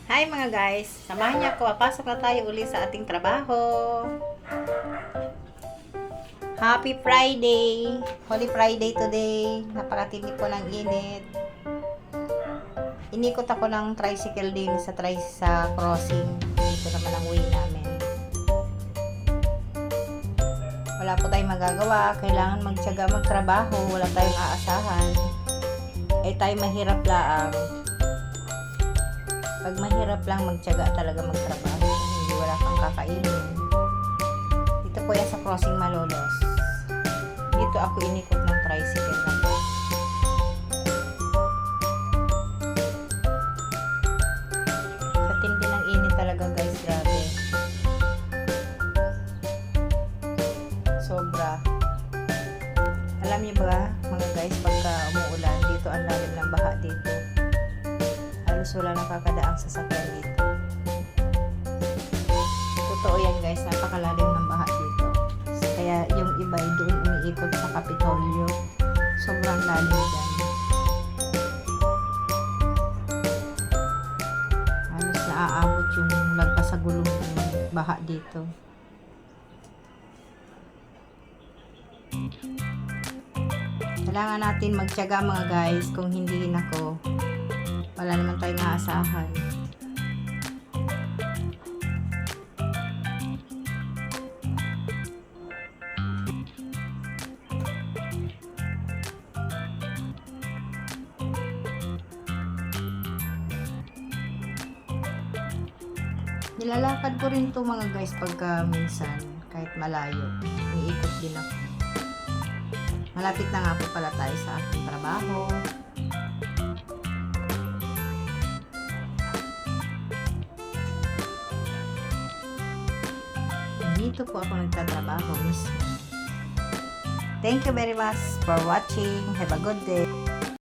Hi mga guys! Samahan niyo ako. Pasok na tayo uli sa ating trabaho. Happy Friday! Holy Friday today. Napakatindi po ng init. Inikot ako ng tricycle din sa crossing. Dito naman ang way namin. Wala po tayong magagawa. Kailangan magtiyaga magtrabaho. Wala tayong aasahan. Tayo mahirap lang. Pag mahirap lang magtiyaga talaga magtrabaho, hindi wala kang kakainin. Dito po yan sa crossing Malolos. Dito ako inikot ng tricycle na po. Sa tindi ng init talaga guys, grabe. Sobra. Alam niyo ba mga guys, pagka umuulan dito, ang lalim ng baha dito. Wala nakakadaang sasakyan dito. Totoo yan guys, napakalalim ng baha dito. Kaya yung iba ay doon umiikot sa Kapitolyo. Sobrang lalim dyan. Halos naaabot yung lagpas sa gulong ng baha dito. Kailangan natin magtiyaga mga guys, kung hindi nako wala naman tayong aasahan. Nilalakad ko rin to mga guys pagka minsan, kahit malayo. Iikot din ako. Malapit na nga po pala tayo sa aking trabaho. Dito po ako nagtatrabaho mismo. Thank you very much for watching. Have a good day.